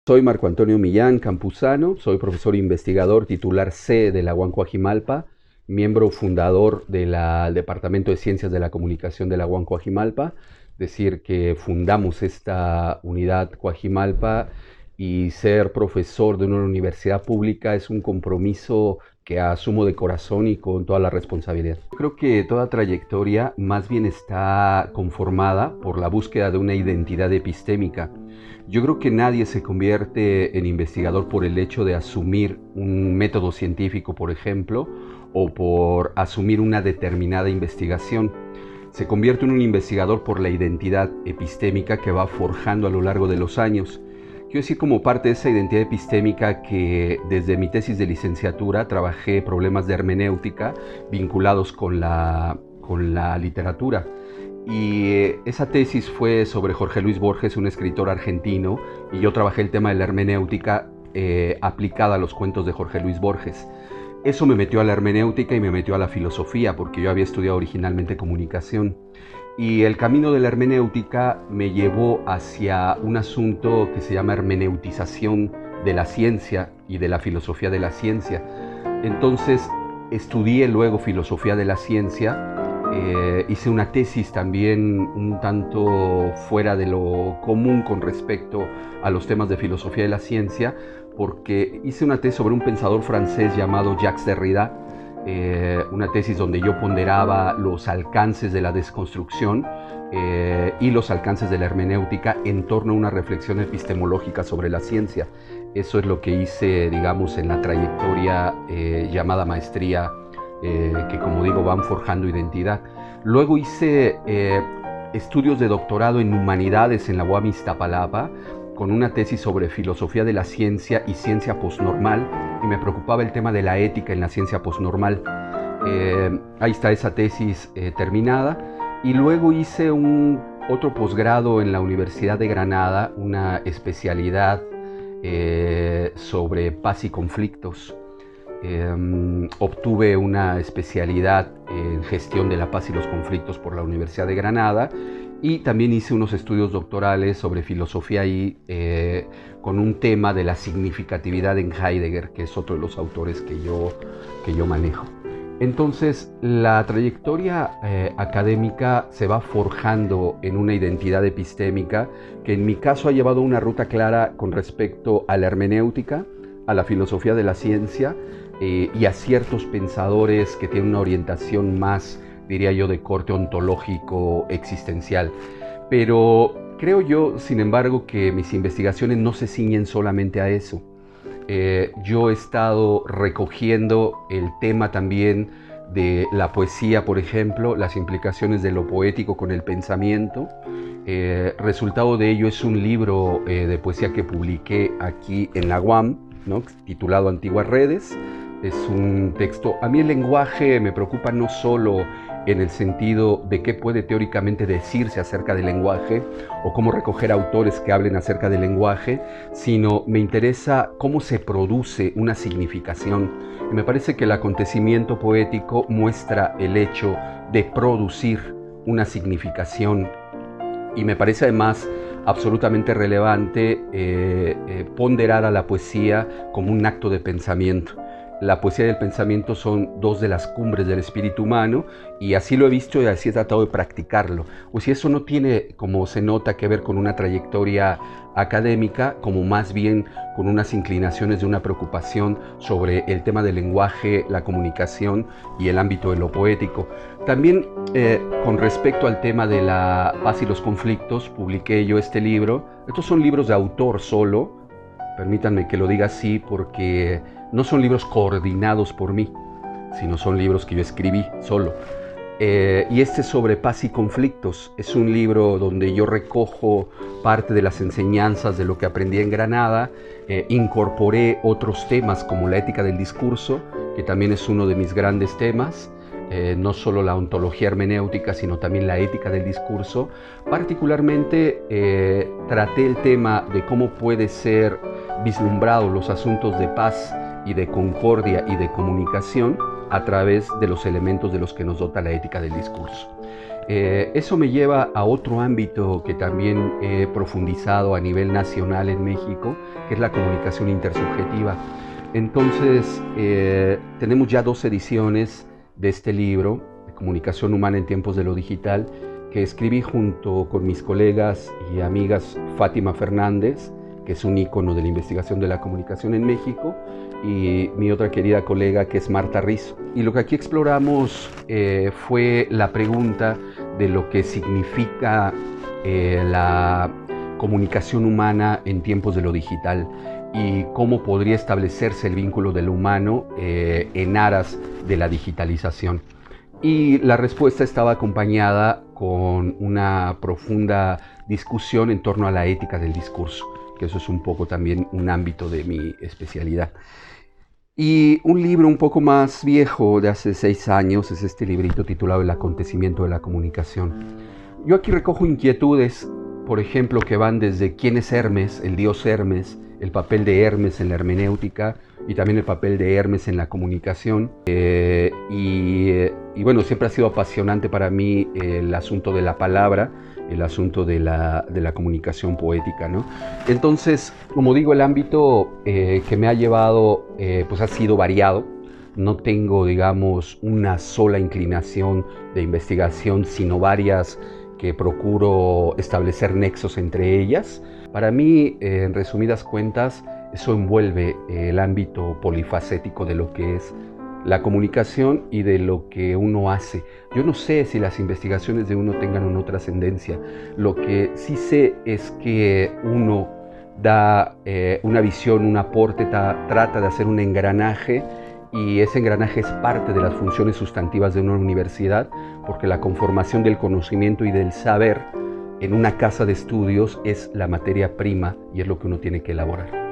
Soy Marco Antonio Millán Campuzano, soy profesor investigador titular C de la UAM Coajimalpa, miembro fundador del Departamento de Ciencias de la Comunicación de la UAM Coajimalpa, decir que fundamos esta unidad Coajimalpa y ser profesor de una universidad pública es un compromiso que asumo de corazón y con toda la responsabilidad. Creo que toda trayectoria más bien está conformada por la búsqueda de una identidad epistémica. Yo creo que nadie se convierte en investigador por el hecho de asumir un método científico, por ejemplo, o por asumir una determinada investigación. Se convierte en un investigador por la identidad epistémica que va forjando a lo largo de los años. Quiero decir, como parte de esa identidad epistémica, que desde mi tesis de licenciatura trabajé problemas de hermenéutica vinculados con la literatura. Y esa tesis fue sobre Jorge Luis Borges, un escritor argentino, y yo trabajé el tema de la hermenéutica aplicada a los cuentos de Jorge Luis Borges. Eso me metió a la hermenéutica y me metió a la filosofía, porque yo había estudiado originalmente comunicación. Y el camino de la hermenéutica me llevó hacia un asunto que se llama hermeneutización de la ciencia y de la filosofía de la ciencia. Entonces estudié luego filosofía de la ciencia. Hice una tesis también un tanto fuera de lo común con respecto a los temas de filosofía de la ciencia, porque hice una tesis sobre un pensador francés llamado Jacques Derrida, una tesis donde yo ponderaba los alcances de la desconstrucción y los alcances de la hermenéutica en torno a una reflexión epistemológica sobre la ciencia. Eso es lo que hice, digamos, en la trayectoria llamada maestría, que, como digo, van forjando identidad. Luego hice estudios de doctorado en humanidades en la UAM Iztapalapa, con una tesis sobre filosofía de la ciencia y ciencia postnormal, y me preocupaba el tema de la ética en la ciencia postnormal. Ahí está esa tesis terminada. Y luego hice otro posgrado en la Universidad de Granada, una especialidad sobre paz y conflictos. Obtuve una especialidad en gestión de la paz y los conflictos por la Universidad de Granada, y también hice unos estudios doctorales sobre filosofía y con un tema de la significatividad en Heidegger, que es otro de los autores que yo manejo. Entonces, la trayectoria académica se va forjando en una identidad epistémica que en mi caso ha llevado una ruta clara con respecto a la hermenéutica, a la filosofía de la ciencia y a ciertos pensadores que tienen una orientación más, diría yo, de corte ontológico existencial. Pero creo yo, sin embargo, que mis investigaciones no se ciñen solamente a eso. Yo he estado recogiendo el tema también de la poesía, por ejemplo, las implicaciones de lo poético con el pensamiento. Resultado de ello es un libro de poesía que publiqué aquí en la UAM, ¿no?, titulado Antiguas Redes. Es un texto, a mí el lenguaje me preocupa no solo en el sentido de qué puede teóricamente decirse acerca del lenguaje o cómo recoger autores que hablen acerca del lenguaje, sino me interesa cómo se produce una significación. Y me parece que el acontecimiento poético muestra el hecho de producir una significación, y me parece además absolutamente relevante ponderar a la poesía como un acto de pensamiento. La poesía y el pensamiento son dos de las cumbres del espíritu humano, y así lo he visto y así he tratado de practicarlo. O si eso no tiene, como se nota, que ver con una trayectoria académica, como más bien con unas inclinaciones de una preocupación sobre el tema del lenguaje, la comunicación y el ámbito de lo poético. También con respecto al tema de la paz y los conflictos, publiqué yo este libro. Estos son libros de autor solo, permítanme que lo diga así, porque no son libros coordinados por mí, sino son libros que yo escribí solo. Y este es sobre paz y conflictos. Es un libro donde yo recojo parte de las enseñanzas de lo que aprendí en Granada. Incorporé otros temas como la ética del discurso, que también es uno de mis grandes temas. No solo la ontología hermenéutica, sino también la ética del discurso. Particularmente traté el tema de cómo puede ser vislumbrado los asuntos de paz y de concordia y de comunicación a través de los elementos de los que nos dota la ética del discurso. Eso me lleva a otro ámbito que también he profundizado a nivel nacional en México, que es la comunicación intersubjetiva. Entonces, tenemos ya 2 ediciones de este libro, de Comunicación Humana en Tiempos de lo Digital, que escribí junto con mis colegas y amigas Fátima Fernández, que es un ícono de la investigación de la comunicación en México, y mi otra querida colega, que es Marta Rizo. Y lo que aquí exploramos fue la pregunta de lo que significa la comunicación humana en tiempos de lo digital y cómo podría establecerse el vínculo de lo humano en aras de la digitalización. Y la respuesta estaba acompañada con una profunda discusión en torno a la ética del discurso, que eso es un poco también un ámbito de mi especialidad. Y un libro un poco más viejo, de hace 6 años, es este librito titulado El acontecimiento de la comunicación. Yo aquí recojo inquietudes, por ejemplo, que van desde quién es Hermes, el dios Hermes, el papel de Hermes en la hermenéutica y también el papel de Hermes en la comunicación. Y bueno, siempre ha sido apasionante para mí el asunto de la palabra, el asunto de la comunicación poética, ¿no? Entonces, como digo, el ámbito que me ha llevado pues ha sido variado. No tengo, digamos, una sola inclinación de investigación, sino varias que procuro establecer nexos entre ellas. Para mí, en resumidas cuentas, eso envuelve el ámbito polifacético de lo que es la comunicación y de lo que uno hace. Yo no sé si las investigaciones de uno tengan o no trascendencia. Lo que sí sé es que uno da una visión, un aporte, trata de hacer un engranaje, y ese engranaje es parte de las funciones sustantivas de una universidad, porque la conformación del conocimiento y del saber en una casa de estudios es la materia prima y es lo que uno tiene que elaborar.